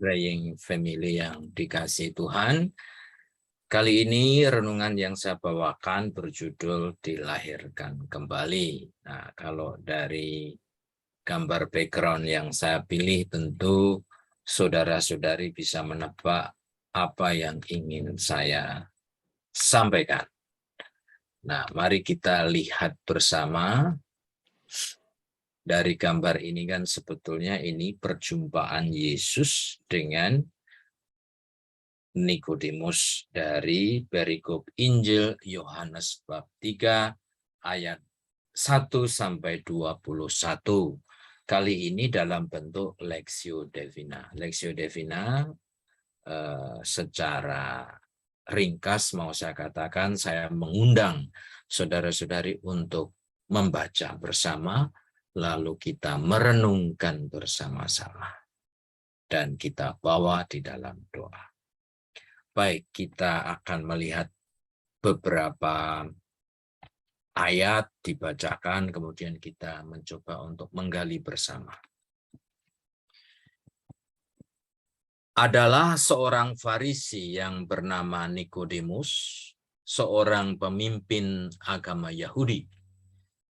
Praying Family yang dikasih Tuhan. Kali ini renungan yang saya bawakan berjudul Dilahirkan Kembali. Nah, kalau dari gambar background yang saya pilih, tentu saudara-saudari bisa menebak apa yang ingin saya sampaikan. Nah, mari kita lihat bersama. Dari gambar ini kan sebetulnya ini perjumpaan Yesus dengan Nikodemus dari perikop Injil Yohanes bab 3 ayat 1 sampai 21. Kali ini dalam bentuk Lectio Divina. Lectio Divina secara ringkas mau saya katakan, saya mengundang saudara-saudari untuk membaca bersama, lalu kita merenungkan bersama-sama, dan kita bawa di dalam doa. Baik, kita akan melihat beberapa ayat dibacakan, kemudian kita mencoba untuk menggali bersama. Adalah seorang Farisi yang bernama Nikodemus, seorang pemimpin agama Yahudi.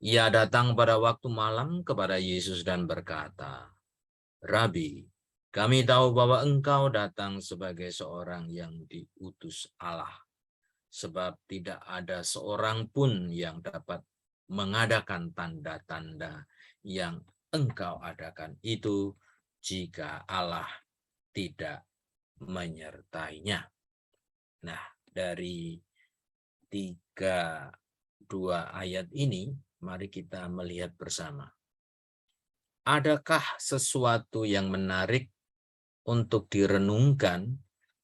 Ia datang pada waktu malam kepada Yesus dan berkata, "Rabi, kami tahu bahwa engkau datang sebagai seorang yang diutus Allah, sebab tidak ada seorang pun yang dapat mengadakan tanda-tanda yang engkau adakan itu jika Allah tidak menyertainya." Nah, dari 2 ayat ini, mari kita melihat bersama. Adakah sesuatu yang menarik untuk direnungkan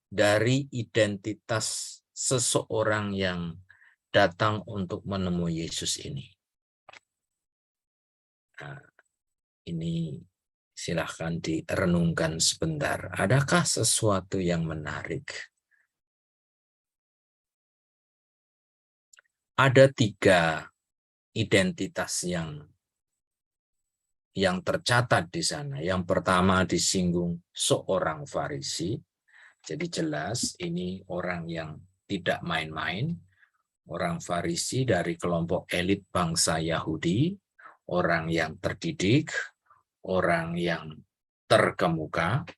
dari identitas seseorang yang datang untuk menemui Yesus ini? Nah, ini silahkan direnungkan sebentar. Adakah sesuatu yang menarik? Ada 3 identitas yang tercatat di sana. Yang pertama disinggung seorang Farisi. Jadi jelas ini orang yang tidak main-main. Orang Farisi dari kelompok elit bangsa Yahudi, orang yang terdidik, orang yang terkemuka.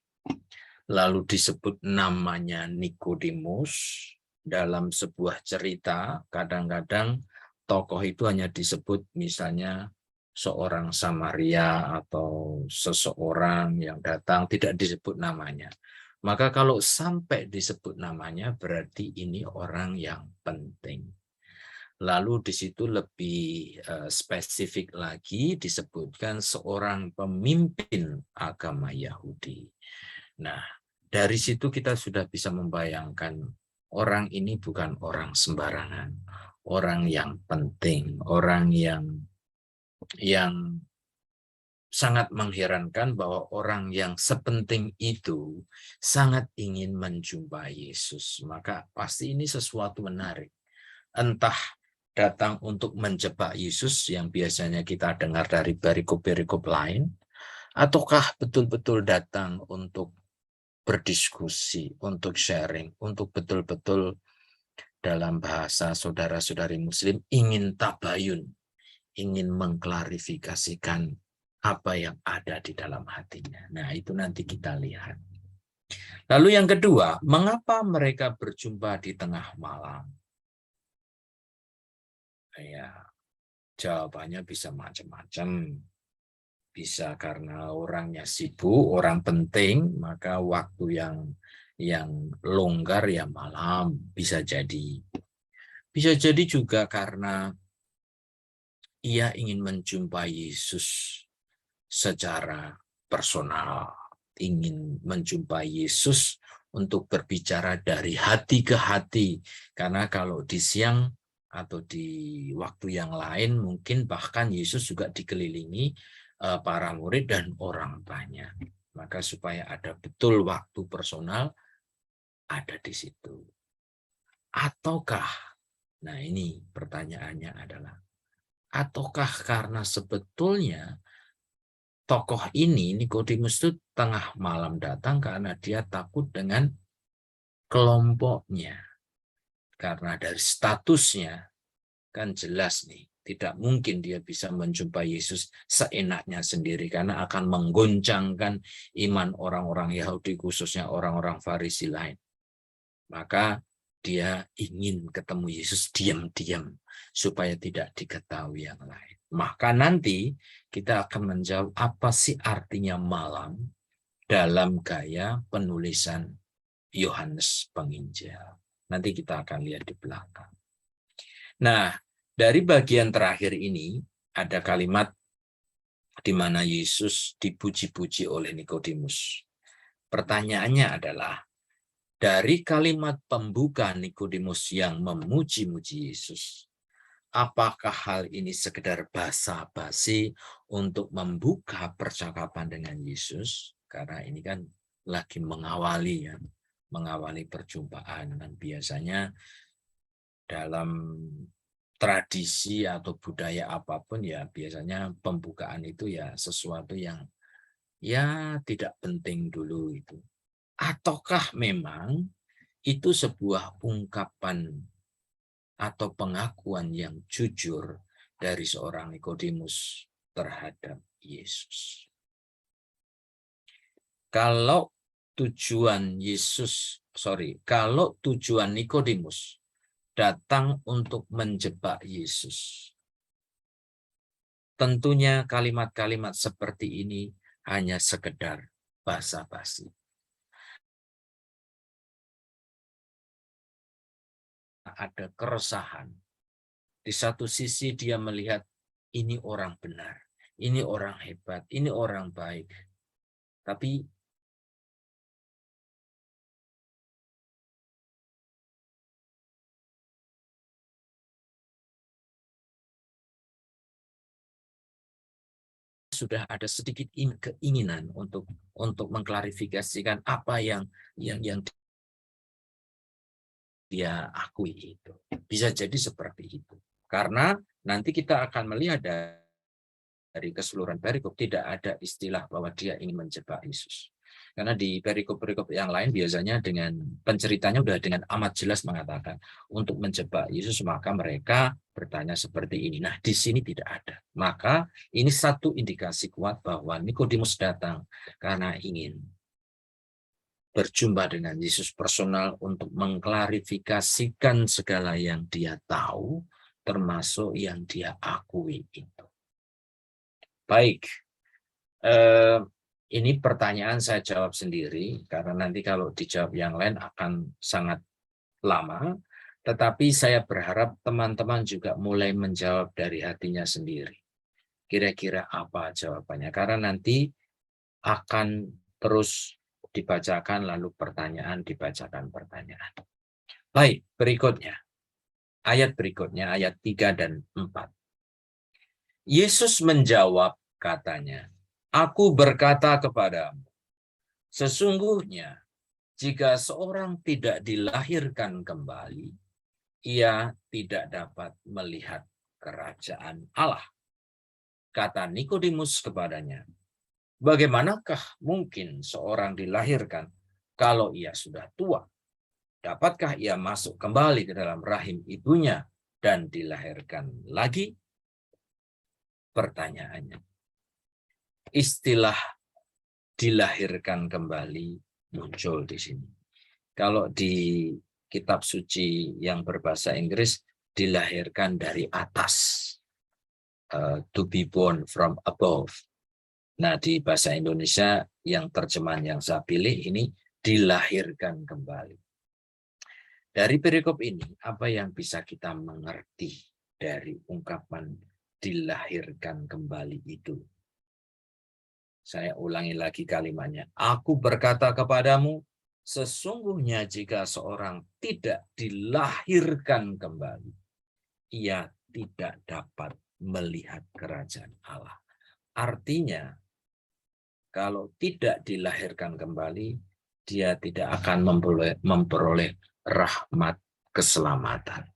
Lalu disebut namanya Nikodemus. Dalam sebuah cerita, kadang-kadang tokoh itu hanya disebut misalnya seorang Samaria atau seseorang yang datang, tidak disebut namanya. Maka kalau sampai disebut namanya, berarti ini orang yang penting. Lalu di situ lebih spesifik lagi disebutkan seorang pemimpin agama Yahudi. Nah, dari situ kita sudah bisa membayangkan orang ini bukan orang sembarangan, orang yang penting, orang yang sangat mengherankan bahwa orang yang sepenting itu sangat ingin menjumpai Yesus. Maka pasti ini sesuatu menarik. Entah datang untuk menjebak Yesus yang biasanya kita dengar dari perikop-perikop lain, ataukah betul-betul datang untuk berdiskusi, untuk sharing, untuk betul-betul dalam bahasa saudara-saudari Muslim ingin tabayun, ingin mengklarifikasikan apa yang ada di dalam hatinya. Nah, itu nanti kita lihat. Lalu yang kedua, mengapa mereka berjumpa di tengah malam? Ya, jawabannya bisa macam-macam. Bisa karena orangnya sibuk, orang penting, maka waktu yang longgar ya malam, bisa jadi. Bisa jadi juga karena ia ingin menjumpai Yesus secara personal, ingin menjumpai Yesus untuk berbicara dari hati ke hati. Karena kalau di siang atau di waktu yang lain, mungkin bahkan Yesus juga dikelilingi para murid dan orang banyak. Maka supaya ada betul waktu personal, ada di situ. Ataukah, nah ini pertanyaannya adalah, ataukah karena sebetulnya tokoh ini, Nikodemus itu tengah malam datang karena dia takut dengan kelompoknya. Karena dari statusnya, kan jelas nih, tidak mungkin dia bisa menjumpai Yesus seenaknya sendiri karena akan menggoncangkan iman orang-orang Yahudi, khususnya orang-orang Farisi lain. Maka dia ingin ketemu Yesus diam-diam supaya tidak diketahui yang lain. Maka nanti kita akan menjawab apa sih artinya malam dalam gaya penulisan Yohanes Penginjil. Nanti kita akan lihat di belakang. Nah, dari bagian terakhir ini ada kalimat di mana Yesus dipuji-puji oleh Nikodemus. Pertanyaannya adalah, dari kalimat pembuka Nikodemus yang memuji-muji Yesus, apakah hal ini sekedar basa-basi untuk membuka percakapan dengan Yesus? Karena ini kan lagi mengawali perjumpaan, dan biasanya dalam tradisi atau budaya apapun ya biasanya pembukaan itu ya sesuatu yang ya tidak penting dulu itu. Ataukah memang itu sebuah ungkapan atau pengakuan yang jujur dari seorang Nikodemus terhadap Yesus? Kalau tujuan Nikodemus datang untuk menjebak Yesus, tentunya kalimat-kalimat seperti ini hanya sekedar basa-basi. Ada keresahan. Di satu sisi dia melihat ini orang benar, ini orang hebat, ini orang baik. Tapi sudah ada sedikit keinginan untuk mengklarifikasikan apa yang dia akui itu. Bisa jadi seperti itu. Karena nanti kita akan melihat dari keseluruhan perikop tidak ada istilah bahwa dia ingin menjebak Yesus. Karena di perikop-perikop yang lain biasanya dengan penceritanya sudah dengan amat jelas mengatakan untuk menjebak Yesus maka mereka bertanya seperti ini. Nah, di sini tidak ada. Maka ini satu indikasi kuat bahwa Nikodemus datang karena ingin berjumpa dengan Yesus personal untuk mengklarifikasikan segala yang dia tahu, termasuk yang dia akui itu. Baik, ini pertanyaan saya jawab sendiri, karena nanti kalau dijawab yang lain akan sangat lama, tetapi saya berharap teman-teman juga mulai menjawab dari hatinya sendiri. Kira-kira apa jawabannya, karena nanti akan terus dibacakan, lalu pertanyaan, dibacakan pertanyaan. Baik, berikutnya. Ayat berikutnya, ayat 3 dan 4. Yesus menjawab, katanya, "Aku berkata kepadamu, sesungguhnya jika seorang tidak dilahirkan kembali, ia tidak dapat melihat kerajaan Allah." Kata Nikodemus kepadanya, "Bagaimanakah mungkin seorang dilahirkan kalau ia sudah tua? Dapatkah ia masuk kembali ke dalam rahim ibunya dan dilahirkan lagi?" Pertanyaannya, istilah dilahirkan kembali muncul di sini. Kalau di kitab suci yang berbahasa Inggris, dilahirkan dari atas, to be born from above. Nah, di bahasa Indonesia yang terjemahan yang saya pilih ini dilahirkan kembali. Dari perikop ini, apa yang bisa kita mengerti dari ungkapan dilahirkan kembali itu? Saya ulangi lagi kalimatnya. Aku berkata kepadamu, sesungguhnya jika seorang tidak dilahirkan kembali, ia tidak dapat melihat kerajaan Allah. Artinya, kalau tidak dilahirkan kembali, dia tidak akan memperoleh rahmat keselamatan.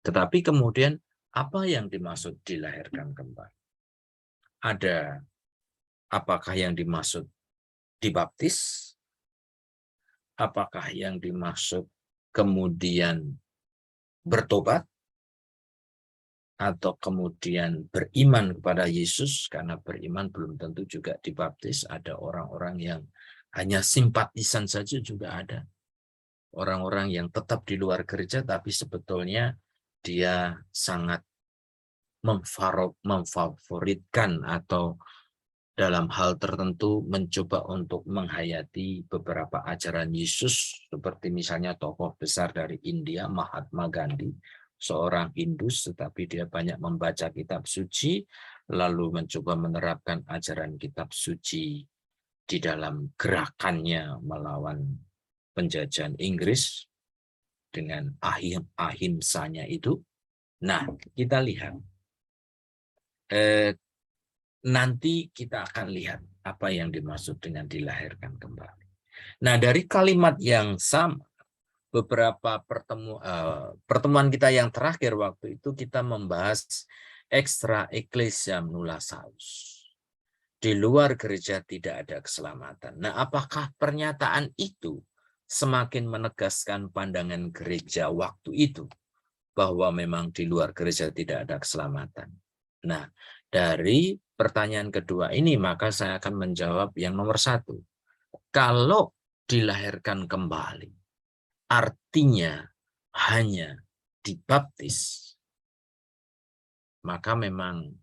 Tetapi kemudian apa yang dimaksud dilahirkan kembali? apakah yang dimaksud dibaptis? Apakah yang dimaksud kemudian bertobat? Atau kemudian beriman kepada Yesus, karena beriman belum tentu juga dibaptis. Ada orang-orang yang hanya simpatisan saja juga ada. Orang-orang yang tetap di luar gereja, tapi sebetulnya dia sangat memfavoritkan atau dalam hal tertentu mencoba untuk menghayati beberapa ajaran Yesus, seperti misalnya tokoh besar dari India, Mahatma Gandhi, seorang Hindus, tetapi dia banyak membaca kitab suci, lalu mencoba menerapkan ajaran kitab suci di dalam gerakannya melawan penjajahan Inggris dengan ahimsanya itu. Nah, kita lihat. Nanti kita akan lihat apa yang dimaksud dengan dilahirkan kembali. Nah, dari kalimat yang sama, beberapa pertemuan kita yang terakhir waktu itu kita membahas extra ecclesiam nulla salus. Di luar gereja tidak ada keselamatan. Nah, apakah pernyataan itu semakin menegaskan pandangan gereja waktu itu bahwa memang di luar gereja tidak ada keselamatan? Nah, dari pertanyaan kedua ini, maka saya akan menjawab yang nomor satu. Kalau dilahirkan kembali, artinya hanya dibaptis, maka memang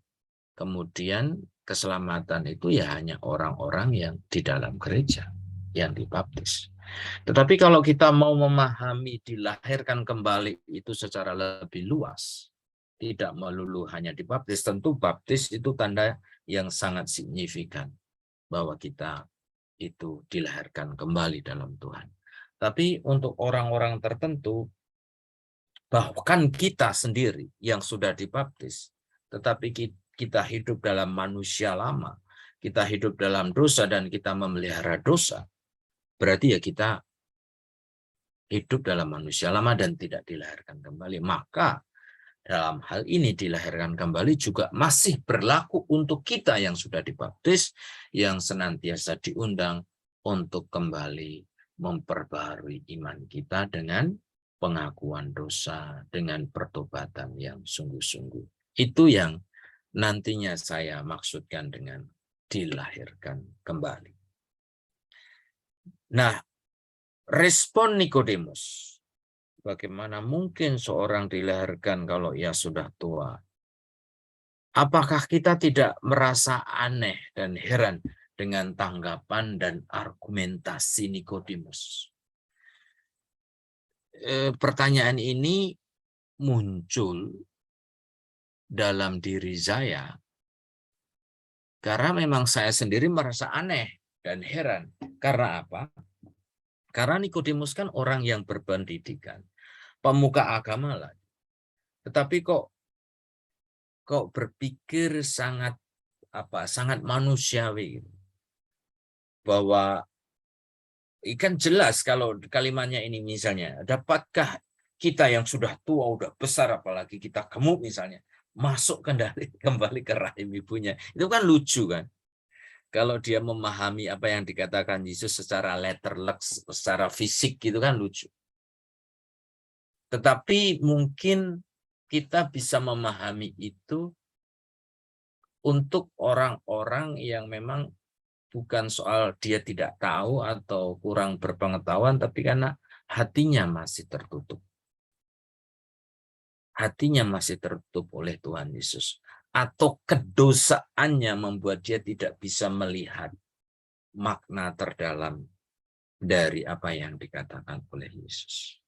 kemudian keselamatan itu ya hanya orang-orang yang di dalam gereja yang dibaptis. Tetapi kalau kita mau memahami dilahirkan kembali itu secara lebih luas, tidak melulu hanya dibaptis, tentu baptis itu tanda yang sangat signifikan bahwa kita itu dilahirkan kembali dalam Tuhan. Tapi untuk orang-orang tertentu, bahkan kita sendiri yang sudah dibaptis, tetapi kita hidup dalam manusia lama, kita hidup dalam dosa dan kita memelihara dosa, berarti ya kita hidup dalam manusia lama dan tidak dilahirkan kembali. Maka dalam hal ini dilahirkan kembali juga masih berlaku untuk kita yang sudah dibaptis, yang senantiasa diundang untuk kembali memperbarui iman kita dengan pengakuan dosa, dengan pertobatan yang sungguh-sungguh. Itu yang nantinya saya maksudkan dengan dilahirkan kembali. Nah, respon Nikodemus, bagaimana mungkin seorang dilahirkan kalau ia sudah tua? Apakah kita tidak merasa aneh dan heran dengan tanggapan dan argumentasi Nikodemus? Pertanyaan ini muncul dalam diri saya karena memang saya sendiri merasa aneh dan heran. Karena apa? Karena Nikodemus kan orang yang berpendidikan, pemuka agama lah. Tetapi kok berpikir sangat manusiawi, bahwa ikan jelas kalau kalimatnya ini misalnya, dapatkah kita yang sudah tua, udah besar, apalagi kita gemuk misalnya, masuk kembali ke rahim ibunya? Itu kan lucu kan? Kalau dia memahami apa yang dikatakan Yesus secara letterlek, secara fisik gitu kan lucu. Tetapi mungkin kita bisa memahami itu untuk orang-orang yang memang bukan soal dia tidak tahu atau kurang berpengetahuan, tapi karena hatinya masih tertutup. Hatinya masih tertutup oleh Tuhan Yesus. Atau kedosaannya membuat dia tidak bisa melihat makna terdalam dari apa yang dikatakan oleh Yesus.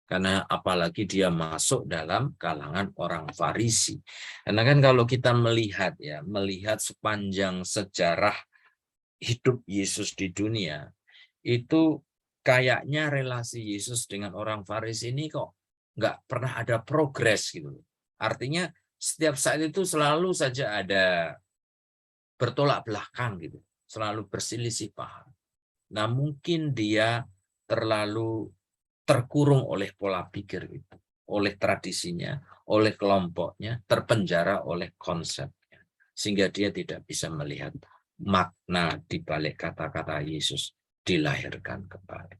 Karena apalagi dia masuk dalam kalangan orang Farisi. Karena kan kalau kita melihat sepanjang sejarah hidup Yesus di dunia, itu kayaknya relasi Yesus dengan orang Farisi ini kok nggak pernah ada progres gitu. Artinya setiap saat itu selalu saja ada bertolak belakang gitu, selalu berselisih paham. Nah, mungkin dia terlalu terkurung oleh pola pikir itu, oleh tradisinya, oleh kelompoknya, terpenjara oleh konsepnya, sehingga dia tidak bisa melihat makna di balik kata-kata Yesus dilahirkan kembali.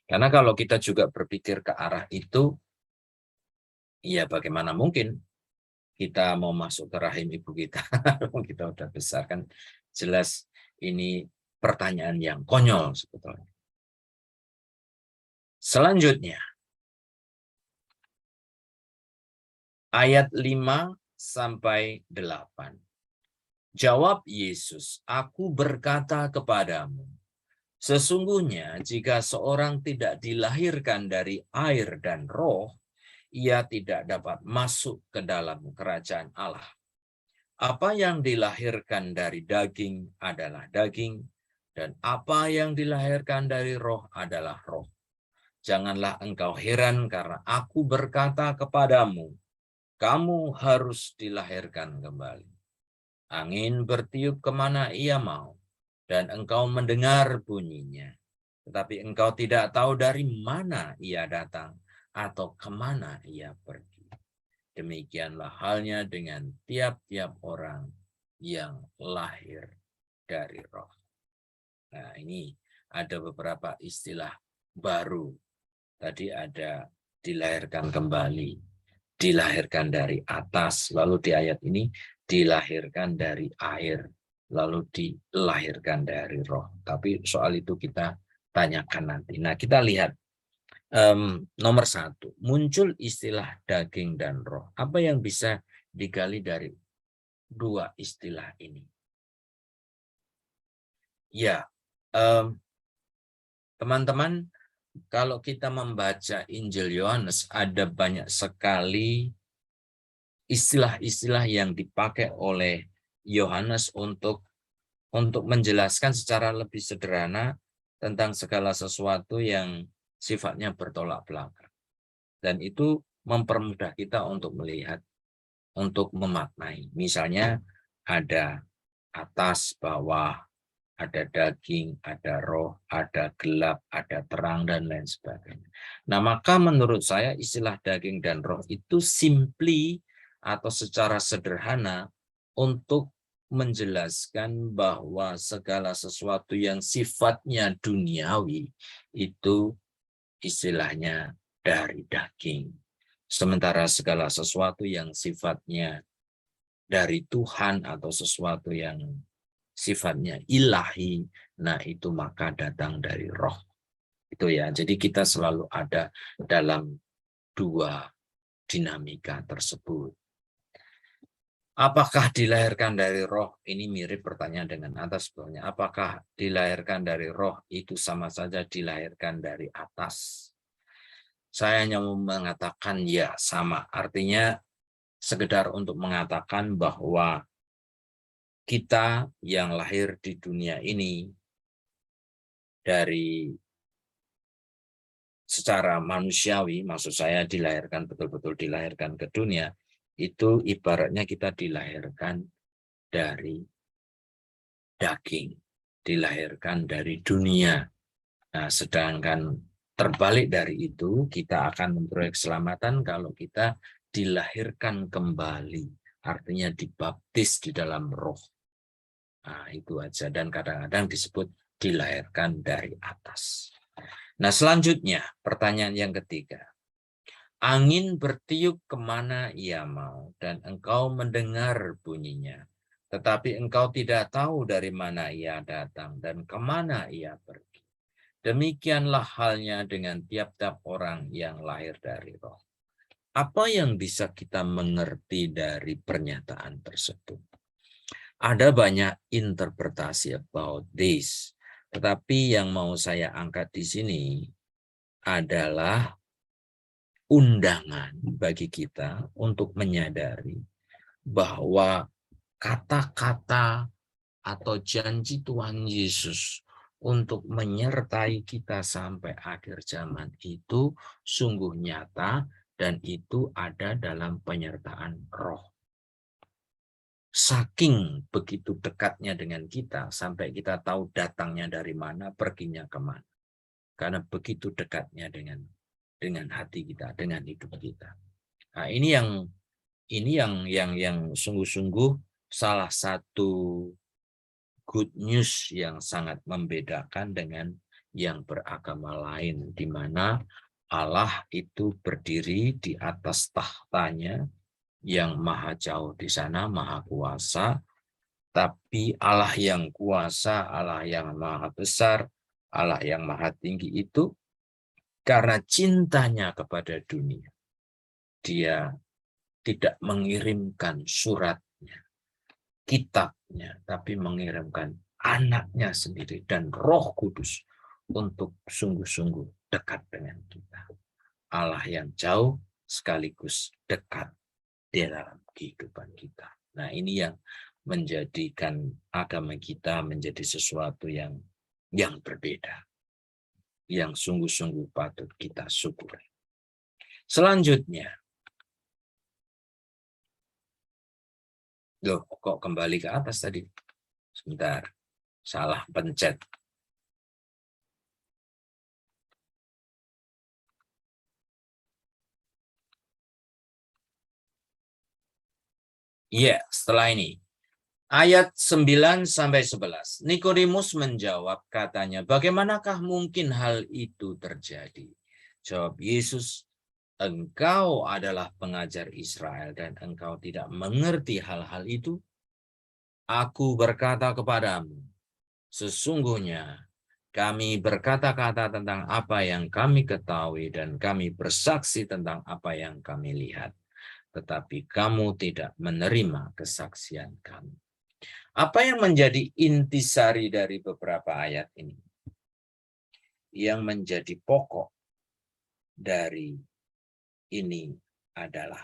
Karena kalau kita juga berpikir ke arah itu, ya bagaimana mungkin kita mau masuk ke rahim ibu kita, kita udah besar kan, jelas ini pertanyaan yang konyol sebetulnya. Selanjutnya, ayat 5-8. Jawab Yesus, aku berkata kepadamu, sesungguhnya jika seorang tidak dilahirkan dari air dan roh, ia tidak dapat masuk ke dalam kerajaan Allah. Apa yang dilahirkan dari daging adalah daging, dan apa yang dilahirkan dari roh adalah roh. Janganlah engkau heran karena aku berkata kepadamu, kamu harus dilahirkan kembali. Angin bertiup kemana ia mau, dan engkau mendengar bunyinya. Tetapi engkau tidak tahu dari mana ia datang, atau kemana ia pergi. Demikianlah halnya dengan tiap-tiap orang yang lahir dari roh. Nah, ini ada beberapa istilah baru. Tadi ada dilahirkan kembali, dilahirkan dari atas, lalu di ayat ini dilahirkan dari air, lalu dilahirkan dari roh. Tapi soal itu kita tanyakan nanti. Nah, kita lihat nomor 1, muncul istilah daging dan roh. Apa yang bisa digali dari dua istilah ini? Ya, teman-teman, kalau kita membaca Injil Yohanes, ada banyak sekali istilah-istilah yang dipakai oleh Yohanes untuk menjelaskan secara lebih sederhana tentang segala sesuatu yang sifatnya bertolak belakang. Dan itu mempermudah kita untuk melihat, untuk memaknai. Misalnya ada atas, bawah, ada daging, ada roh, ada gelap, ada terang, dan lain sebagainya. Nah, maka menurut saya istilah daging dan roh itu simply atau secara sederhana untuk menjelaskan bahwa segala sesuatu yang sifatnya duniawi itu istilahnya dari daging. Sementara segala sesuatu yang sifatnya dari Tuhan atau sesuatu yang sifatnya ilahi, nah itu maka datang dari roh. Itu ya, jadi kita selalu ada dalam dua dinamika tersebut. Apakah dilahirkan dari roh? Ini mirip pertanyaan dengan atas sebelumnya. Apakah dilahirkan dari roh itu sama saja dilahirkan dari atas? Saya hanya mau mengatakan ya sama. Artinya sekedar untuk mengatakan bahwa kita yang lahir di dunia ini dari secara manusiawi, maksud saya dilahirkan, betul-betul dilahirkan ke dunia, itu ibaratnya kita dilahirkan dari daging, dilahirkan dari dunia. Nah, sedangkan terbalik dari itu, kita akan memperoleh keselamatan kalau kita dilahirkan kembali, artinya dibaptis di dalam roh. Nah, itu aja, dan kadang-kadang disebut dilahirkan dari atas. Nah, selanjutnya, pertanyaan yang ketiga. Angin bertiup kemana ia mau, dan engkau mendengar bunyinya. Tetapi engkau tidak tahu dari mana ia datang dan kemana ia pergi. Demikianlah halnya dengan tiap-tiap orang yang lahir dari roh. Apa yang bisa kita mengerti dari pernyataan tersebut? Ada banyak interpretasi about this. Tetapi yang mau saya angkat di sini adalah undangan bagi kita untuk menyadari bahwa kata-kata atau janji Tuhan Yesus untuk menyertai kita sampai akhir zaman itu sungguh nyata dan itu ada dalam penyertaan roh. Saking begitu dekatnya dengan kita sampai kita tahu datangnya dari mana, perginya kemana. Karena begitu dekatnya dengan hati kita, dengan hidup kita. Nah, ini yang sungguh-sungguh salah satu good news yang sangat membedakan dengan yang beragama lain, di mana Allah itu berdiri di atas tahtanya yang maha jauh di sana, maha kuasa, tapi Allah yang kuasa, Allah yang maha besar, Allah yang maha tinggi itu karena cintanya kepada dunia, dia tidak mengirimkan suratnya, kitabnya, tapi mengirimkan anaknya sendiri dan Roh Kudus untuk sungguh-sungguh dekat dengan kita. Allah yang jauh sekaligus dekat di dalam kehidupan kita. Nah, ini yang menjadikan agama kita menjadi sesuatu yang berbeda, yang sungguh-sungguh patut kita syukuri. Selanjutnya, loh, kok kembali ke atas tadi? Sebentar, salah pencet. Iya, setelah ini. Ayat 9-11. Nikodemus menjawab, katanya, bagaimanakah mungkin hal itu terjadi? Jawab Yesus, engkau adalah pengajar Israel dan engkau tidak mengerti hal-hal itu? Aku berkata kepadamu, sesungguhnya kami berkata-kata tentang apa yang kami ketahui dan kami bersaksi tentang apa yang kami lihat. Tetapi kamu tidak menerima kesaksian kami. Apa yang menjadi intisari dari beberapa ayat ini? Yang menjadi pokok dari ini adalah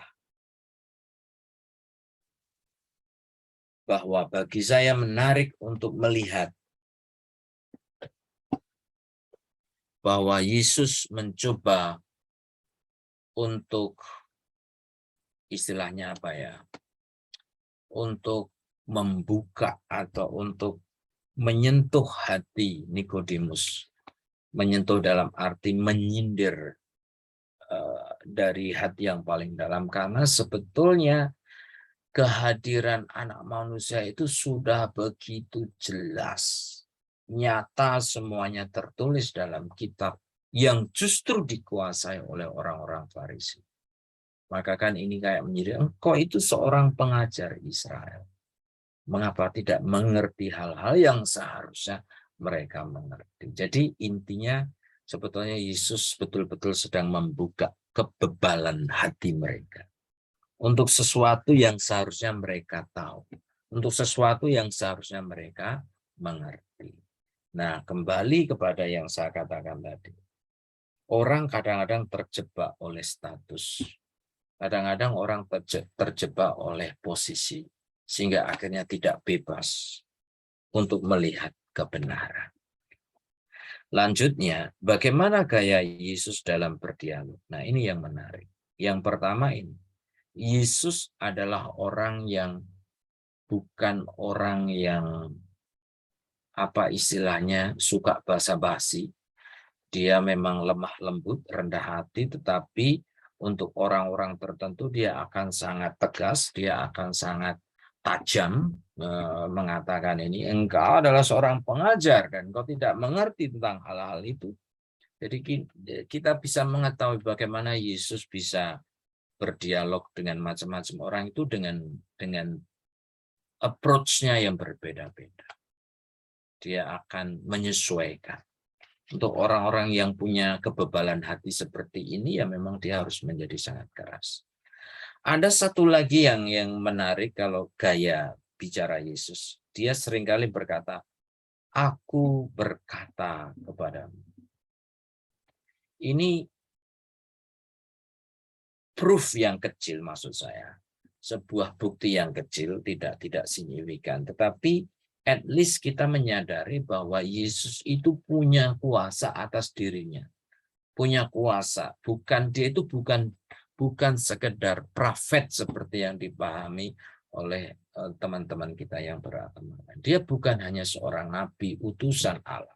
bahwa bagi saya menarik untuk melihat bahwa Yesus mencoba untuk istilahnya apa ya? Untuk membuka atau untuk menyentuh hati Nikodemus. Menyentuh dalam arti menyindir dari hati yang paling dalam, karena sebetulnya kehadiran anak manusia itu sudah begitu jelas, nyata, semuanya tertulis dalam kitab yang justru dikuasai oleh orang-orang Farisi. Maka kan ini kayak menyindir, engkau itu seorang pengajar Israel. Mengapa tidak mengerti hal-hal yang seharusnya mereka mengerti? Jadi intinya sebetulnya Yesus betul-betul sedang membuka kebebalan hati mereka untuk sesuatu yang seharusnya mereka tahu, untuk sesuatu yang seharusnya mereka mengerti. Nah, kembali kepada yang saya katakan tadi. Orang kadang-kadang terjebak oleh status. Kadang-kadang orang terjebak oleh posisi, sehingga akhirnya tidak bebas untuk melihat kebenaran. Lanjutnya, bagaimana gaya Yesus dalam berdialog? Nah, ini yang menarik. Yang pertama ini, Yesus adalah orang yang bukan orang yang apa istilahnya suka basa-basi. Dia memang lemah lembut, rendah hati, tetapi untuk orang-orang tertentu dia akan sangat tegas, dia akan sangat tajam mengatakan ini, engkau adalah seorang pengajar dan engkau tidak mengerti tentang hal-hal itu. Jadi kita bisa mengetahui bagaimana Yesus bisa berdialog dengan macam-macam orang itu dengan approach-nya yang berbeda-beda. Dia akan menyesuaikan. Untuk orang-orang yang punya kebebalan hati seperti ini, ya memang dia harus menjadi sangat keras. Ada satu lagi yang menarik kalau gaya bicara Yesus. Dia seringkali berkata, aku berkata kepadamu. Ini proof yang kecil maksud saya. Sebuah bukti yang kecil, tidak signifikan. Tetapi at least kita menyadari bahwa Yesus itu punya kuasa atas dirinya. Punya kuasa. Dia itu bukan sekedar prophet seperti yang dipahami oleh teman-teman kita yang beragama. Dia bukan hanya seorang nabi, utusan Allah.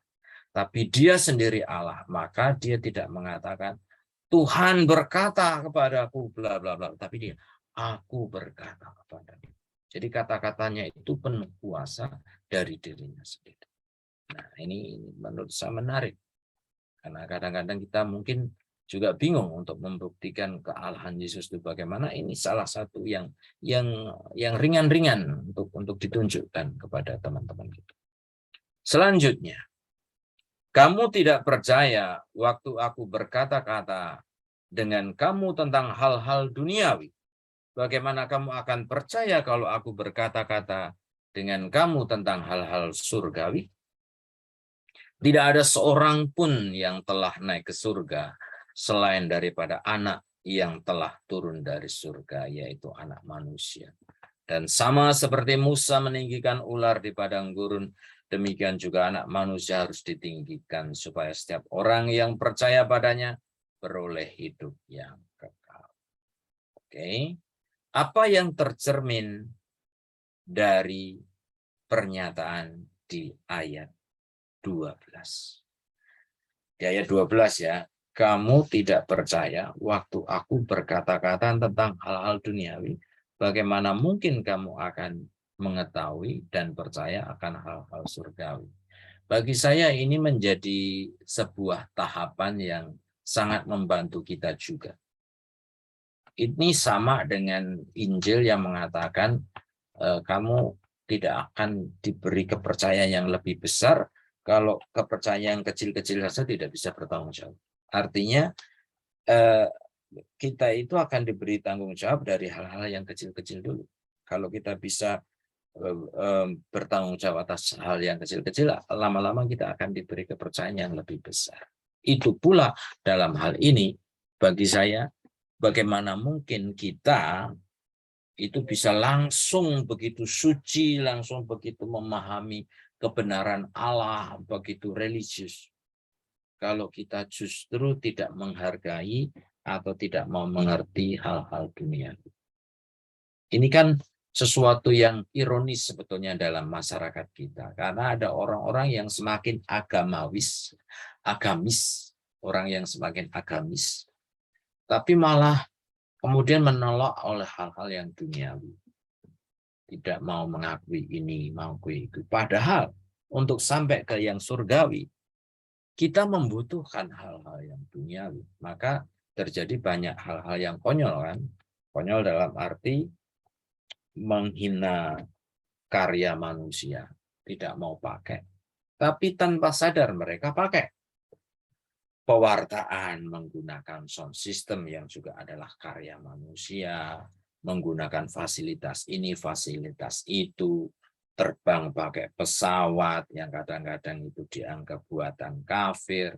Tapi dia sendiri Allah. Maka dia tidak mengatakan, Tuhan berkata kepadaku, bla bla bla. Tapi dia, aku berkata kepadamu. Jadi kata-katanya itu penuh kuasa dari dirinya sendiri. Nah, ini menurut saya menarik. Karena kadang-kadang kita mungkin juga bingung untuk membuktikan kealahan Yesus itu bagaimana. Ini salah satu yang ringan-ringan untuk ditunjukkan kepada teman-teman kita. Selanjutnya, kamu tidak percaya waktu aku berkata-kata dengan kamu tentang hal-hal duniawi. Bagaimana kamu akan percaya kalau aku berkata-kata dengan kamu tentang hal-hal surgawi? Tidak ada seorang pun yang telah naik ke surga selain daripada anak yang telah turun dari surga, yaitu anak manusia. Dan sama seperti Musa meninggikan ular di padang gurun, demikian juga anak manusia harus ditinggikan supaya setiap orang yang percaya padanya beroleh hidup yang kekal. Oke. Apa yang tercermin dari pernyataan di ayat 12? Di ayat 12 ya, kamu tidak percaya waktu aku berkata-kata tentang hal-hal duniawi, bagaimana mungkin kamu akan mengetahui dan percaya akan hal-hal surgawi? Bagi saya ini menjadi sebuah tahapan yang sangat membantu kita juga. Ini sama dengan Injil yang mengatakan kamu tidak akan diberi kepercayaan yang lebih besar kalau kepercayaan kecil-kecil saja tidak bisa bertanggung jawab. Artinya kita itu akan diberi tanggung jawab dari hal-hal yang kecil-kecil dulu. Kalau kita bisa bertanggung jawab atas hal yang kecil-kecil, lama-lama kita akan diberi kepercayaan yang lebih besar. Itu pula dalam hal ini, bagi saya, bagaimana mungkin kita itu bisa langsung begitu suci, langsung begitu memahami kebenaran Allah, begitu religius, kalau kita justru tidak menghargai atau tidak mau mengerti hal-hal dunia. Ini kan sesuatu yang ironis sebetulnya dalam masyarakat kita, karena ada orang-orang yang semakin agamis, orang yang semakin agamis, tapi malah kemudian menolak oleh hal-hal yang duniawi. Tidak mau mengakui ini, mengakui itu. Padahal untuk sampai ke yang surgawi, kita membutuhkan hal-hal yang duniawi. Maka terjadi banyak hal-hal yang konyol kan. Konyol dalam arti menghina karya manusia. Tidak mau pakai. Tapi tanpa sadar mereka pakai. Pewartaan menggunakan sound system yang juga adalah karya manusia, menggunakan fasilitas ini, fasilitas itu, terbang pakai pesawat yang kadang-kadang itu dianggap buatan kafir,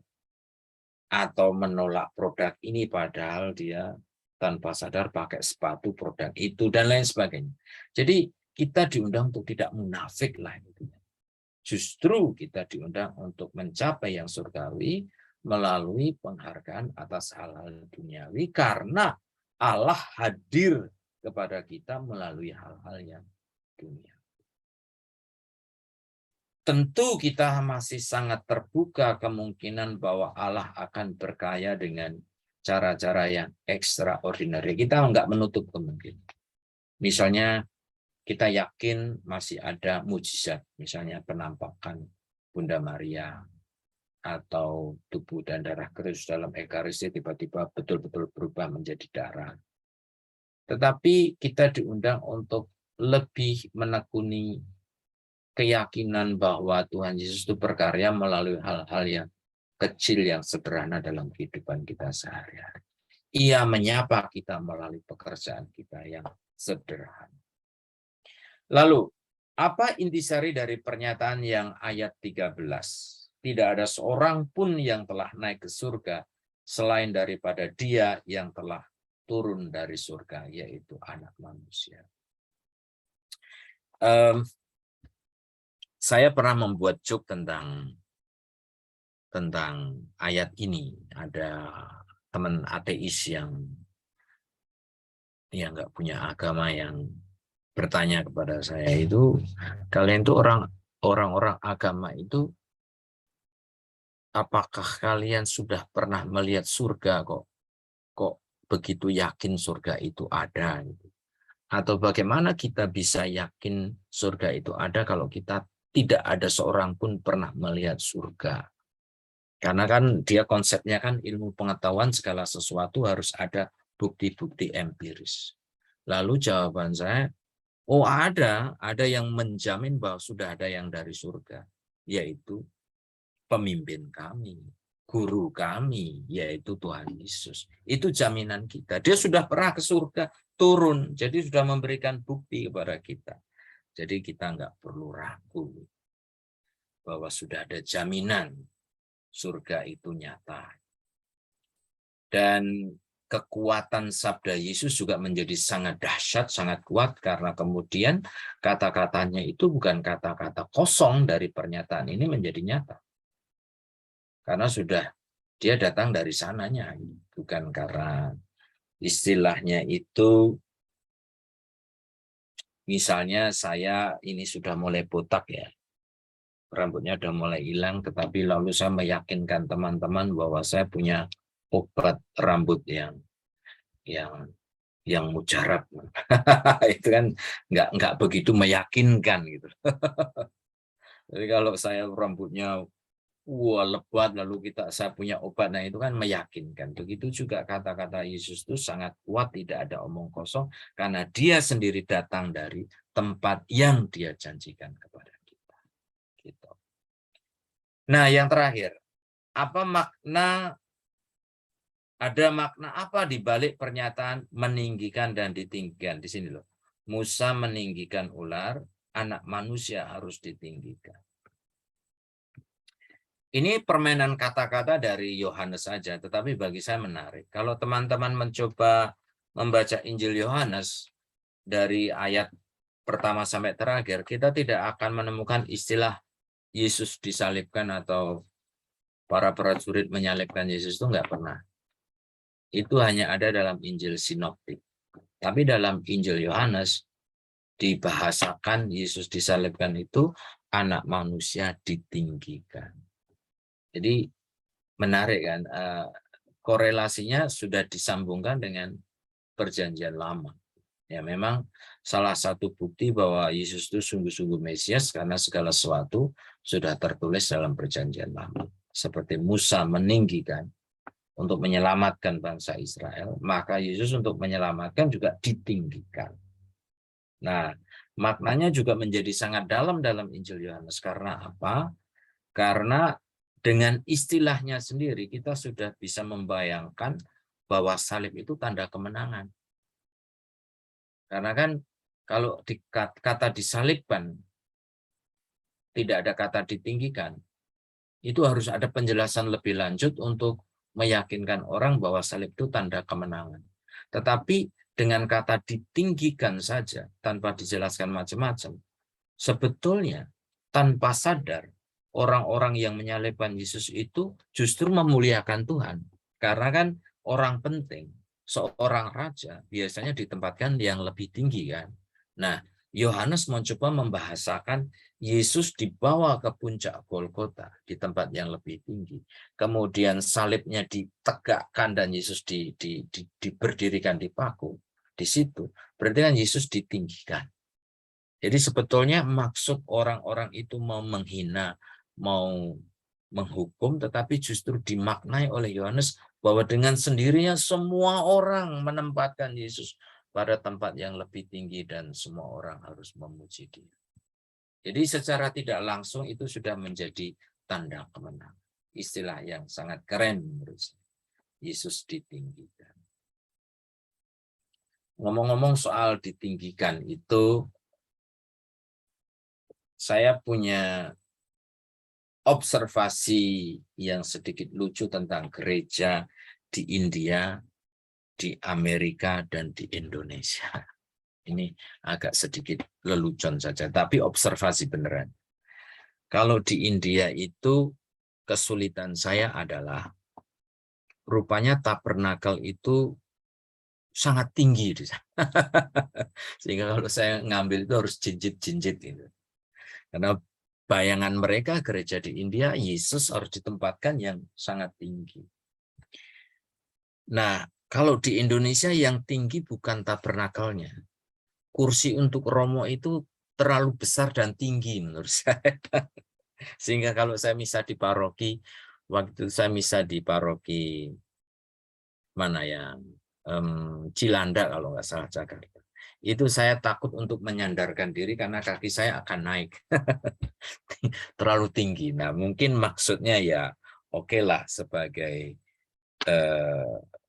atau menolak produk ini padahal dia tanpa sadar pakai sepatu produk itu, dan lain sebagainya. Jadi kita diundang untuk tidak munafik lah. Justru kita diundang untuk mencapai yang surgawi, melalui penghargaan atas hal-hal duniawi, karena Allah hadir kepada kita melalui hal-hal yang dunia. Tentu kita masih sangat terbuka kemungkinan bahwa Allah akan berkaya dengan cara-cara yang extraordinary. Kita nggak menutup kemungkinan. Misalnya kita yakin masih ada mujizat, misalnya penampakan Bunda Maria, atau tubuh dan darah Kristus dalam Ekaristi tiba-tiba betul-betul berubah menjadi darah. Tetapi kita diundang untuk lebih menekuni keyakinan bahwa Tuhan Yesus itu berkarya melalui hal-hal yang kecil, yang sederhana dalam kehidupan kita sehari-hari. Ia menyapa kita melalui pekerjaan kita yang sederhana. Lalu, apa intisari dari pernyataan yang ayat 13? Tidak ada seorang pun yang telah naik ke surga selain daripada Dia yang telah turun dari surga, yaitu Anak Manusia. Saya pernah membuat joke tentang ayat ini. Ada teman ateis yang nggak punya agama yang bertanya kepada saya, itu kalian itu orang-orang agama itu, apakah kalian sudah pernah melihat surga kok begitu yakin surga itu ada? Atau bagaimana kita bisa yakin surga itu ada kalau kita tidak ada seorang pun pernah melihat surga. Karena kan dia konsepnya kan ilmu pengetahuan segala sesuatu harus ada bukti-bukti empiris. Lalu jawaban saya, oh ada yang menjamin bahwa sudah ada yang dari surga, yaitu pemimpin kami, guru kami, yaitu Tuhan Yesus. Itu jaminan kita. Dia sudah pernah ke surga, turun, jadi sudah memberikan bukti kepada kita. Jadi kita nggak perlu ragu bahwa sudah ada jaminan surga itu nyata. Dan kekuatan sabda Yesus juga menjadi sangat dahsyat, sangat kuat, karena kemudian kata-katanya itu bukan kata-kata kosong dari pernyataan ini menjadi nyata. Karena sudah dia datang dari sananya, bukan karena istilahnya itu, misalnya saya ini sudah mulai botak ya, rambutnya sudah mulai hilang, tetapi lalu saya meyakinkan teman-teman bahwa saya punya obat rambut yang mujarab. Itu kan nggak begitu meyakinkan gitu. Jadi kalau saya rambutnya lebat lalu saya punya obat, nah itu kan meyakinkan. Begitu juga kata-kata Yesus itu sangat kuat, tidak ada omong kosong, karena dia sendiri datang dari tempat yang dia janjikan kepada kita. Gitu. Nah, yang terakhir, ada makna apa di balik pernyataan meninggikan dan ditinggikan? Di sini loh. Musa meninggikan ular, anak manusia harus ditinggikan. Ini permainan kata-kata dari Yohanes saja, tetapi bagi saya menarik. Kalau teman-teman mencoba membaca Injil Yohanes dari ayat pertama sampai terakhir, kita tidak akan menemukan istilah Yesus disalibkan atau para prajurit menyalibkan Yesus, itu nggak pernah. Itu hanya ada dalam Injil Sinoptik. Tapi dalam Injil Yohanes dibahasakan Yesus disalibkan itu anak manusia ditinggikan. Jadi menarik kan, korelasinya sudah disambungkan dengan perjanjian lama. Ya memang salah satu bukti bahwa Yesus itu sungguh-sungguh Mesias karena segala sesuatu sudah tertulis dalam perjanjian lama. Seperti Musa meninggikan untuk menyelamatkan bangsa Israel, maka Yesus untuk menyelamatkan juga ditinggikan. Nah, maknanya juga menjadi sangat dalam Injil Yohanes. Karena apa? Karena dengan istilahnya sendiri kita sudah bisa membayangkan bahwa salib itu tanda kemenangan. Karena kan kalau kata disalibkan, tidak ada kata ditinggikan, itu harus ada penjelasan lebih lanjut untuk meyakinkan orang bahwa salib itu tanda kemenangan. Tetapi dengan kata ditinggikan saja, tanpa dijelaskan macam-macam, sebetulnya tanpa sadar, orang-orang yang menyalibkan Yesus itu justru memuliakan Tuhan. Karena kan orang penting, seorang raja biasanya ditempatkan yang lebih tinggi kan. Nah, Yohanes mencoba membahasakan Yesus dibawa ke puncak Golgota di tempat yang lebih tinggi. Kemudian salibnya ditegakkan dan Yesus diberdirikan di paku. Di situ berarti kan Yesus ditinggikan. Jadi sebetulnya maksud orang-orang itu mau menghina, mau menghukum, tetapi justru dimaknai oleh Yohanes bahwa dengan sendirinya semua orang menempatkan Yesus pada tempat yang lebih tinggi dan semua orang harus memuji Dia. Jadi secara tidak langsung itu sudah menjadi tanda kemenangan. Istilah yang sangat keren menurut saya. Yesus ditinggikan. Ngomong-ngomong soal ditinggikan itu, saya punya observasi yang sedikit lucu tentang gereja di India, di Amerika, dan di Indonesia. Ini agak sedikit lelucon saja, tapi observasi beneran. Kalau di India itu kesulitan saya adalah rupanya tabernakel itu sangat tinggi di sana. Sehingga kalau saya ngambil itu harus jinjit-jinjit gitu. Karena bayangan mereka gereja di India, Yesus harus ditempatkan yang sangat tinggi. Nah, kalau di Indonesia yang tinggi bukan tabernakelnya. Kursi untuk romo itu terlalu besar dan tinggi menurut saya. Sehingga kalau saya misa di paroki, waktu saya misa di paroki mana ya, Cilanda kalau nggak salah Jakarta, itu saya takut untuk menyandarkan diri karena kaki saya akan naik terlalu tinggi. Nah mungkin maksudnya ya oke lah, sebagai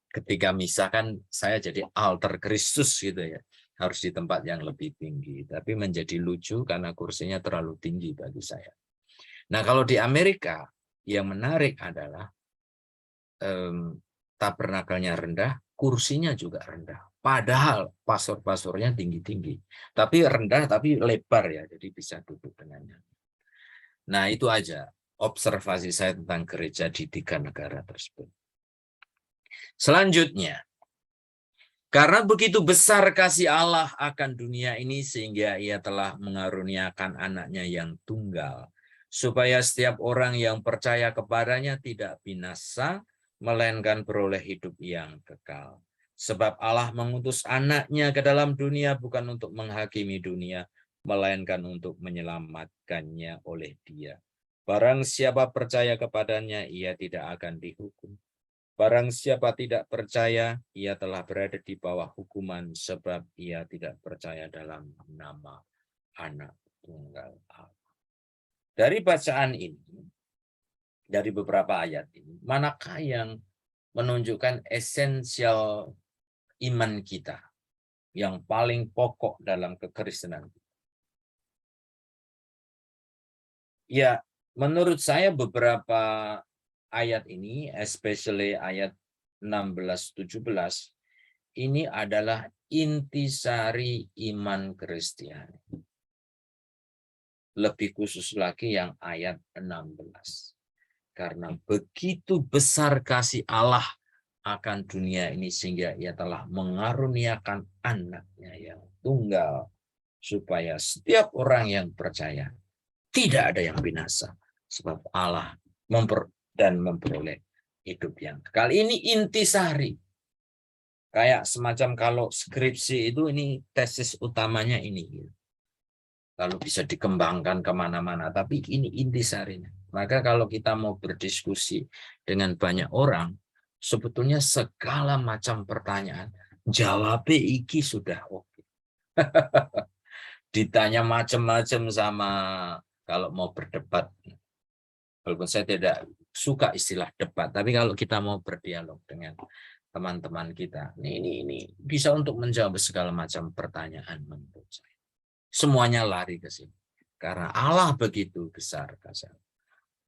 ketika misa kan saya jadi alter Kristus gitu ya, harus di tempat yang lebih tinggi, tapi menjadi lucu karena kursinya terlalu tinggi bagi saya. Nah kalau di Amerika yang menarik adalah tabernakelnya rendah, kursinya juga rendah. Padahal pastor-pastornya tinggi-tinggi. Tapi rendah, tapi lebar ya. Jadi bisa duduk dengan nyaman. Nah itu aja observasi saya tentang gereja di 3 negara tersebut. Selanjutnya, karena begitu besar kasih Allah akan dunia ini sehingga ia telah mengaruniakan anaknya yang tunggal, supaya setiap orang yang percaya kepadanya tidak binasa, melainkan beroleh hidup yang kekal. Sebab Allah mengutus anaknya ke dalam dunia bukan untuk menghakimi dunia, melainkan untuk menyelamatkannya oleh Dia. Barang siapa percaya kepadanya, ia tidak akan dihukum. Barang siapa tidak percaya, ia telah berada di bawah hukuman sebab ia tidak percaya dalam nama Anak Tunggal Allah. Dari bacaan ini, dari beberapa ayat ini, manakah yang menunjukkan esensial iman kita yang paling pokok dalam kekristenan? Ya, menurut saya beberapa ayat ini, especially ayat 16-17, ini adalah intisari iman Kristiani. Lebih khusus lagi yang ayat 16. Karena begitu besar kasih Allah akan dunia ini sehingga ia telah mengaruniakan anaknya yang tunggal, supaya setiap orang yang percaya tidak ada yang binasa, sebab Allah memperoleh hidup yang kekal. Ini intisari. Kayak semacam kalau skripsi itu ini tesis utamanya ini. Lalu bisa dikembangkan kemana-mana. Tapi ini intisarinya. Maka kalau kita mau berdiskusi dengan banyak orang, sebetulnya segala macam pertanyaan, jawabnya iki sudah oke. Ditanya macam-macam sama kalau mau berdebat. Walaupun saya tidak suka istilah debat, tapi kalau kita mau berdialog dengan teman-teman kita, ini bisa untuk menjawab segala macam pertanyaan menurut saya. Semuanya lari ke sini. Karena Allah begitu besar kasih.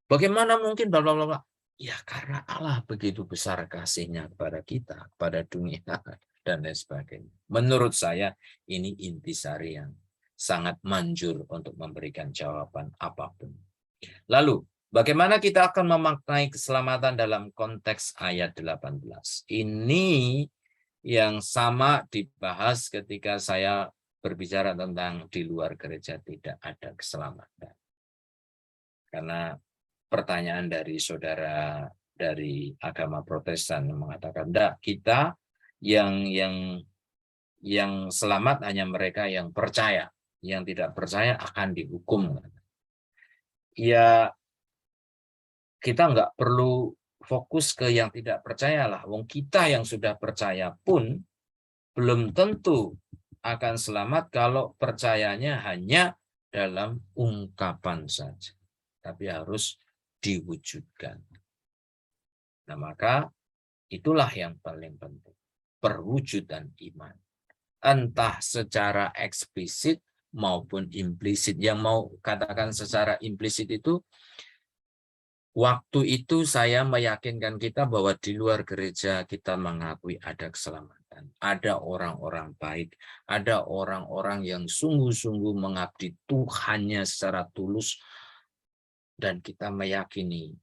Bagaimana mungkin bla bla bla? Ya karena Allah begitu besar kasihnya kepada kita, pada dunia dan lain sebagainya. Menurut saya ini intisari yang sangat manjur untuk memberikan jawaban apapun. Lalu, bagaimana kita akan memaknai keselamatan dalam konteks ayat 18? Ini yang sama dibahas ketika saya berbicara tentang di luar gereja tidak ada keselamatan. Karena pertanyaan dari saudara dari agama Protestan mengatakan, "Enggak, kita yang selamat hanya mereka yang percaya, yang tidak percaya akan dihukum." Ya, kita nggak perlu fokus ke yang tidak percaya lah. Wong kita yang sudah percaya pun belum tentu akan selamat kalau percayanya hanya dalam ungkapan saja, tapi harus diwujudkan. Nah, maka itulah yang paling penting, perwujudan iman. Entah secara eksplisit maupun implisit. Yang mau katakan secara implisit itu, waktu itu saya meyakinkan kita bahwa di luar gereja kita mengakui ada keselamatan. Ada orang-orang baik, ada orang-orang yang sungguh-sungguh mengabdi Tuhannya secara tulus, dan kita meyakini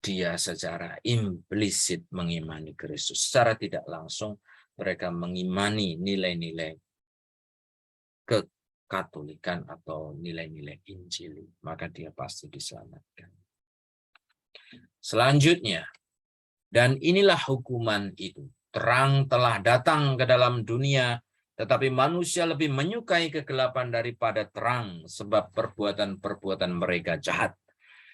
dia secara implisit mengimani Kristus. Secara tidak langsung mereka mengimani nilai-nilai kekatolikan atau nilai-nilai Injil, maka dia pasti diselamatkan. Selanjutnya, dan inilah hukuman itu. Terang telah datang ke dalam dunia, Tetapi manusia lebih menyukai kegelapan daripada terang, sebab perbuatan-perbuatan mereka jahat.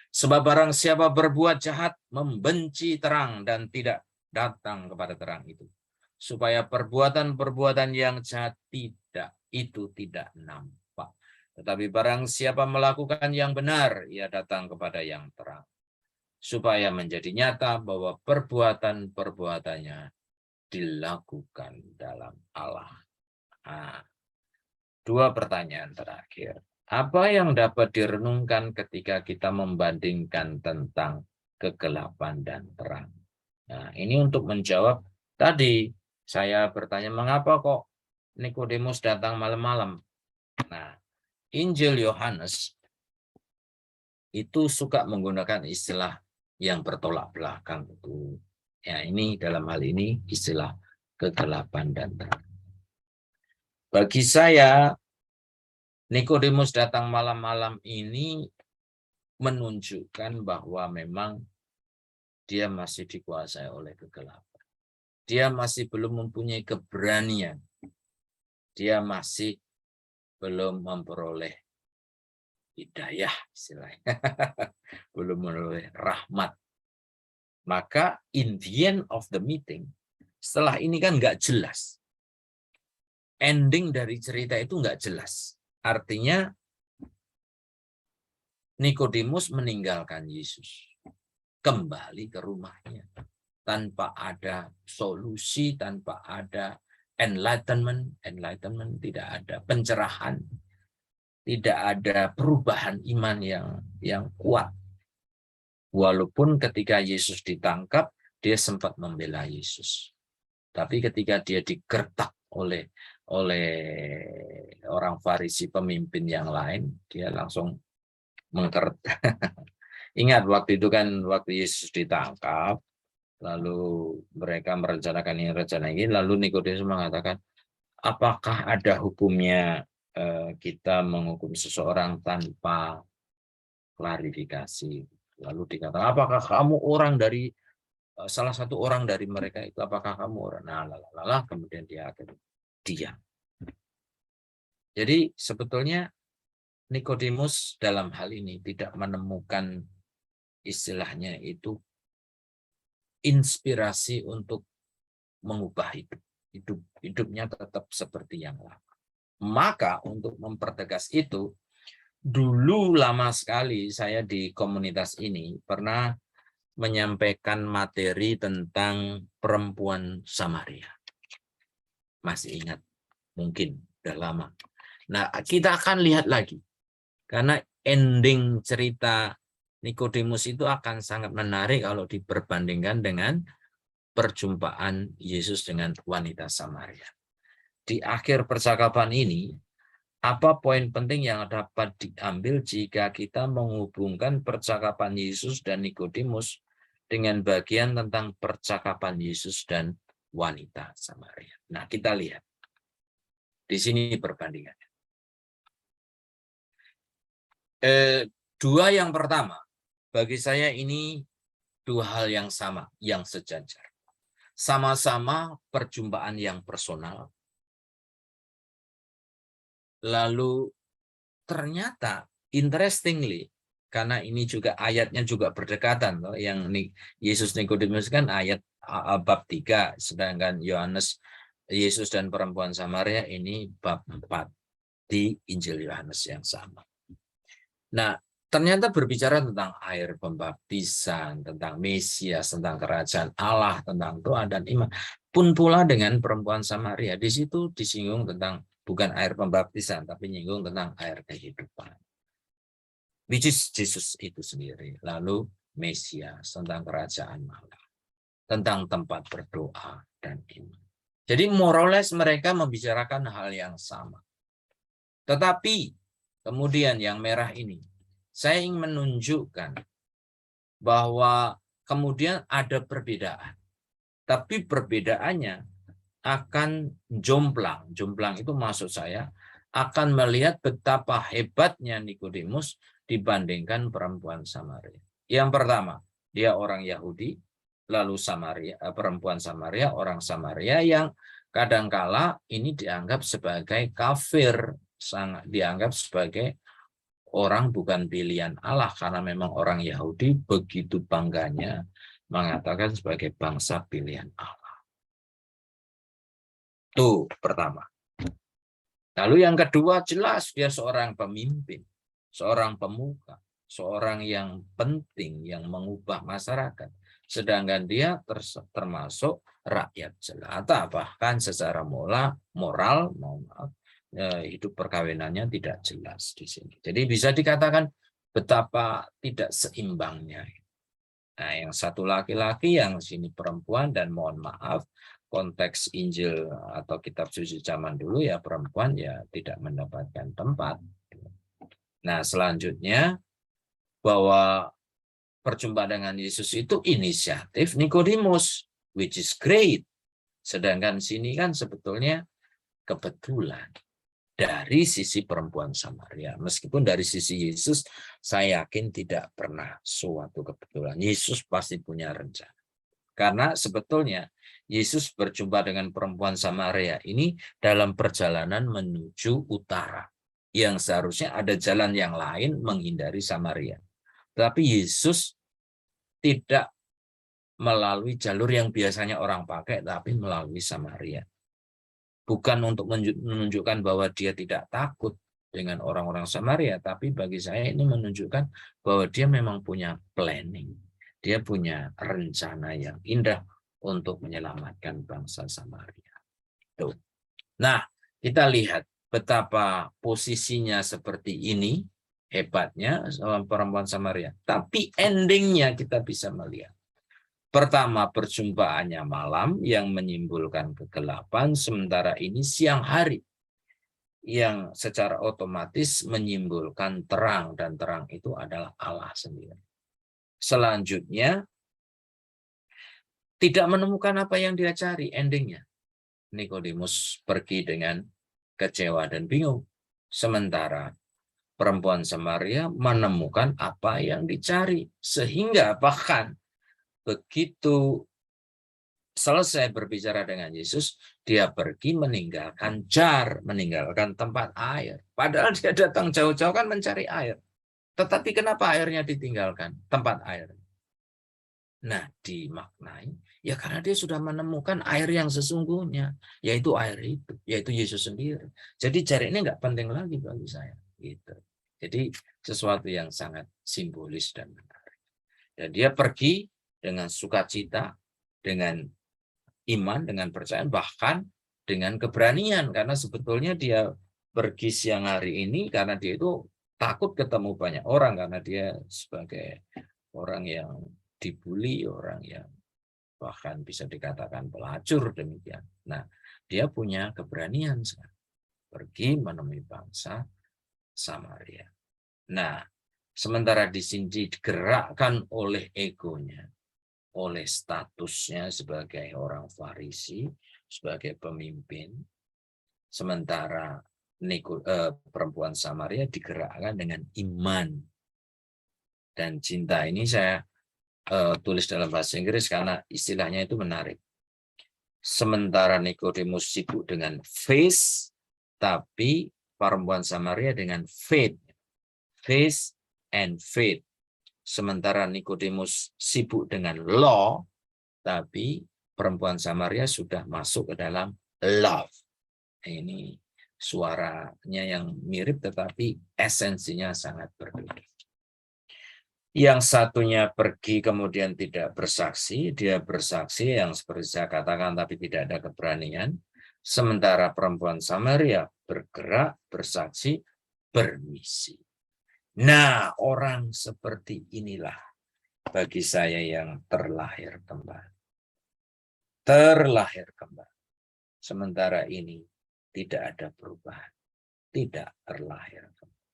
Sebab barang siapa berbuat jahat, membenci terang dan tidak datang kepada terang itu, supaya perbuatan-perbuatan yang jahat tidak nampak. Tetapi barang siapa melakukan yang benar, ia datang kepada yang terang, supaya menjadi nyata bahwa perbuatan-perbuatannya dilakukan dalam Allah. Nah, dua pertanyaan terakhir. Apa yang dapat direnungkan ketika kita membandingkan tentang kegelapan dan terang? Nah, ini untuk menjawab tadi saya bertanya, mengapa kok Nikodemus datang malam-malam? Nah, Injil Yohanes itu suka menggunakan istilah yang bertolak belakang itu. Ya, ini dalam hal ini istilah kegelapan dan terang. Bagi saya, Nikodemus datang malam-malam ini menunjukkan bahwa memang dia masih dikuasai oleh kegelapan. Dia masih belum mempunyai keberanian. Dia masih belum memperoleh hidayah, istilahnya. Belum memperoleh rahmat. Maka in the end of the meeting, setelah ini kan nggak jelas. Ending dari cerita itu nggak jelas. Artinya Nikodemus meninggalkan Yesus, kembali ke rumahnya tanpa ada solusi, tanpa ada enlightenment, tidak ada pencerahan, tidak ada perubahan iman yang kuat. Walaupun ketika Yesus ditangkap, dia sempat membela Yesus. Tapi ketika dia digertak oleh orang Farisi, pemimpin yang lain, dia langsung menggertak. Ingat waktu itu kan, waktu Yesus ditangkap, lalu mereka merencanakan ini, lalu Nikodemus mengatakan, apakah ada hukumnya kita menghukum seseorang tanpa klarifikasi? Lalu dikatakan, apakah kamu orang dari salah satu orang dari mereka itu? Apakah kamu orang? Nah, kemudian dia akhirnya diam. Jadi sebetulnya Nikodemus dalam hal ini tidak menemukan istilahnya itu inspirasi untuk mengubah hidupnya tetap seperti yang lama. Maka untuk mempertegas itu, dulu lama sekali saya di komunitas ini pernah menyampaikan materi tentang perempuan Samaria. Masih ingat? Mungkin udah lama. Nah, kita akan lihat lagi. Karena ending cerita Nikodemus itu akan sangat menarik kalau diperbandingkan dengan perjumpaan Yesus dengan wanita Samaria. Di akhir percakapan ini, apa poin penting yang dapat diambil jika kita menghubungkan percakapan Yesus dan Nikodemus dengan bagian tentang percakapan Yesus dan wanita Samaria? Nah, kita lihat. Di sini perbandingannya. Dua yang pertama, bagi saya ini dua hal yang sama, yang sejajar. Sama-sama perjumpaan yang personal. Lalu ternyata interestingly, karena ini juga ayatnya juga berdekatan, yang Yesus Nikodemus kan ayat bab 3, sedangkan Yohanes Yesus dan perempuan Samaria ini bab 4 di Injil Yohanes yang sama. Nah, ternyata berbicara tentang air pembaptisan, tentang Mesias, tentang kerajaan Allah, tentang doa dan iman. Pun pula dengan perempuan Samaria, di situ disinggung tentang bukan air pembaptisan, tapi menyinggung tentang air kehidupan. Which is Jesus itu sendiri. Lalu Mesias, tentang kerajaan Allah, tentang tempat berdoa dan iman. Jadi morales mereka membicarakan hal yang sama. Tetapi kemudian yang merah ini, saya ingin menunjukkan bahwa kemudian ada perbedaan. Tapi perbedaannya akan jomplang. Jomplang itu maksud saya akan melihat betapa hebatnya Nikodemus dibandingkan perempuan Samaria. Yang pertama, dia orang Yahudi. Lalu Samaria, perempuan Samaria, orang Samaria yang kadangkala ini dianggap sebagai kafir, sangat dianggap sebagai orang bukan pilihan Allah, karena memang orang Yahudi begitu bangganya mengatakan sebagai bangsa pilihan Allah. Itu pertama. Lalu yang kedua, jelas dia seorang pemimpin, seorang pemuka, seorang yang penting yang mengubah masyarakat. Sedangkan dia termasuk rakyat jelata, bahkan secara moral, hidup perkawinannya tidak jelas di sini. Jadi bisa dikatakan betapa tidak seimbangnya. Nah, yang satu laki-laki, yang sini perempuan, dan mohon maaf, konteks Injil atau kitab suci zaman dulu ya perempuan ya tidak mendapatkan tempat. Nah, selanjutnya bahwa perjumpaan dengan Yesus itu inisiatif Nikodemus, which is great. Sedangkan sini kan sebetulnya kebetulan dari sisi perempuan Samaria. Meskipun dari sisi Yesus, saya yakin tidak pernah suatu kebetulan. Yesus pasti punya rencana. Karena sebetulnya Yesus berjumpa dengan perempuan Samaria ini dalam perjalanan menuju utara. Yang seharusnya ada jalan yang lain menghindari Samaria. Tapi Yesus tidak melalui jalur yang biasanya orang pakai, tapi melalui Samaria. Bukan untuk menunjukkan bahwa dia tidak takut dengan orang-orang Samaria, tapi bagi saya ini menunjukkan bahwa dia memang punya planning. Dia punya rencana yang indah untuk menyelamatkan bangsa Samaria. Tuh. Nah, kita lihat betapa posisinya seperti ini, hebatnya perempuan Samaria. Tapi endingnya kita bisa melihat. Pertama, perjumpaannya malam yang menyimpulkan kegelapan, sementara ini siang hari yang secara otomatis menyimpulkan terang, dan terang itu adalah Allah sendiri. Selanjutnya, tidak menemukan apa yang dia cari, endingnya. Nikodemus pergi dengan kecewa dan bingung. Sementara perempuan Samaria menemukan apa yang dicari. Sehingga bahkan begitu selesai berbicara dengan Yesus, dia pergi meninggalkan jar, meninggalkan tempat air. Padahal dia datang jauh-jauh kan mencari air. Tetapi kenapa airnya ditinggalkan? Tempat air. Nah, dimaknai, ya karena dia sudah menemukan air yang sesungguhnya, yaitu air itu, yaitu Yesus sendiri. Jadi jar ini nggak penting lagi bagi saya. Gitu. Jadi sesuatu yang sangat simbolis dan menarik. Dan dia pergi dengan sukacita, dengan iman, dengan percaya, bahkan dengan keberanian. Karena sebetulnya dia pergi siang hari ini karena dia itu takut ketemu banyak orang, karena dia sebagai orang yang dibully, orang yang bahkan bisa dikatakan pelacur demikian. Nah, dia punya keberanian pergi menemui bangsa Samaria. Nah, sementara di sini digerakkan oleh egonya, oleh statusnya sebagai orang Farisi, sebagai pemimpin, sementara perempuan Samaria digerakkan dengan iman dan cinta. Ini saya tulis dalam bahasa Inggris karena istilahnya itu menarik. Sementara Nikodemus sibuk dengan faith, tapi perempuan Samaria dengan faith. Faith and faith. Sementara Nikodemus sibuk dengan law, tapi perempuan Samaria sudah masuk ke dalam love. Ini suaranya yang mirip, tetapi esensinya sangat berbeda. Yang satunya pergi kemudian tidak bersaksi, dia bersaksi yang seperti saya katakan tapi tidak ada keberanian. Sementara perempuan Samaria bergerak, bersaksi, bermisi. Nah, orang seperti inilah bagi saya yang terlahir kembali. Terlahir kembali. Sementara ini tidak ada perubahan. Tidak terlahir kembali.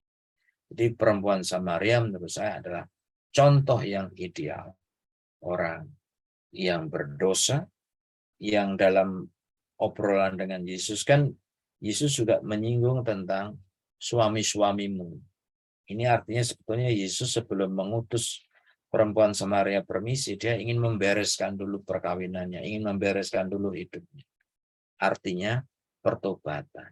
Jadi perempuan Samaria menurut saya adalah contoh yang ideal, orang yang berdosa, yang dalam obrolan dengan Yesus kan, Yesus juga menyinggung tentang suami-suamimu. Ini artinya sebetulnya Yesus sebelum mengutus perempuan Samaria permisi, dia ingin membereskan dulu perkawinannya, ingin membereskan dulu hidupnya. Artinya pertobatan.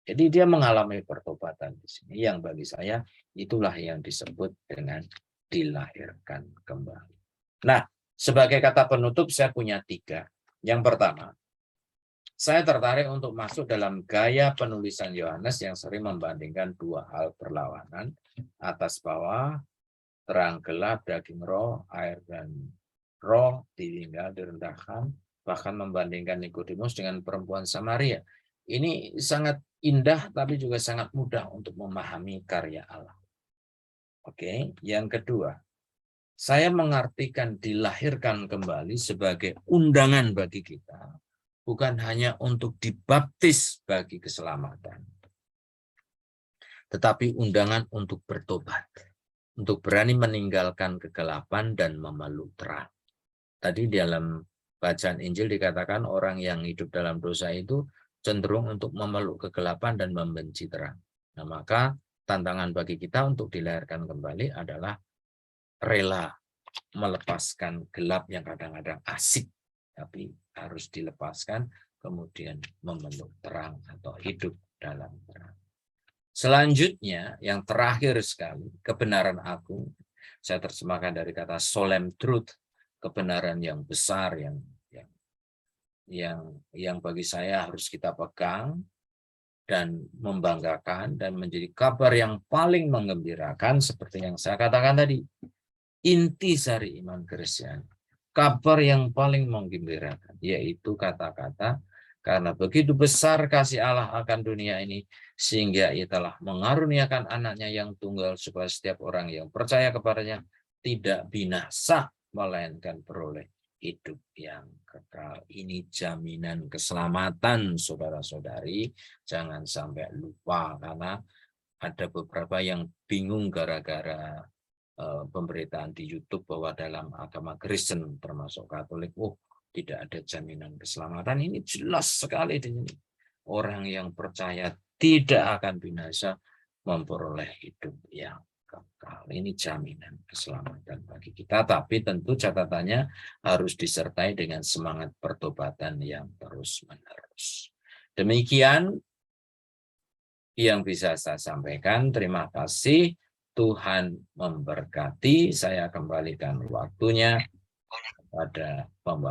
Jadi dia mengalami pertobatan di sini, yang bagi saya itulah yang disebut dengan dilahirkan kembali. Nah, sebagai kata penutup saya punya 3. Yang pertama, saya tertarik untuk masuk dalam gaya penulisan Yohanes yang sering membandingkan 2 hal berlawanan, atas bawah, terang gelap, daging roh, air dan roh, ditinggal, direndahkan, bahkan membandingkan Nikodemus dengan perempuan Samaria. Ini sangat indah tapi juga sangat mudah untuk memahami karya Allah. Oke, yang kedua, saya mengartikan dilahirkan kembali sebagai undangan bagi kita, bukan hanya untuk dibaptis bagi keselamatan, tetapi undangan untuk bertobat, untuk berani meninggalkan kegelapan dan memeluk terang. Tadi dalam bacaan Injil dikatakan orang yang hidup dalam dosa itu cenderung untuk memeluk kegelapan dan membenci terang. Nah, maka tantangan bagi kita untuk dilahirkan kembali adalah rela melepaskan gelap yang kadang-kadang asik, tapi harus dilepaskan, kemudian memeluk terang atau hidup dalam terang. Selanjutnya, yang terakhir sekali, kebenaran agung. Saya terjemahkan dari kata solemn truth, kebenaran yang besar, yang bagi saya harus kita pegang dan membanggakan dan menjadi kabar yang paling menggembirakan, seperti yang saya katakan tadi. Inti sari iman Kristiani, kabar yang paling menggembirakan, yaitu kata-kata, karena begitu besar kasih Allah akan dunia ini, sehingga Ia telah mengaruniakan anaknya yang tunggal, supaya setiap orang yang percaya kepadanya tidak binasa, melainkan beroleh hidup yang kekal. Ini jaminan keselamatan, saudara-saudari. Jangan sampai lupa, karena ada beberapa yang bingung gara-gara pemberitaan di YouTube bahwa dalam agama Kristen termasuk Katolik, tidak ada jaminan keselamatan. Ini jelas sekali di sini. Orang yang percaya tidak akan binasa, memperoleh hidup yang kekal. Ini jaminan keselamatan bagi kita, tapi tentu catatannya harus disertai dengan semangat pertobatan yang terus-menerus. Demikian yang bisa saya sampaikan. Terima kasih. Tuhan memberkati. Saya kembalikan waktunya kepada pembawa.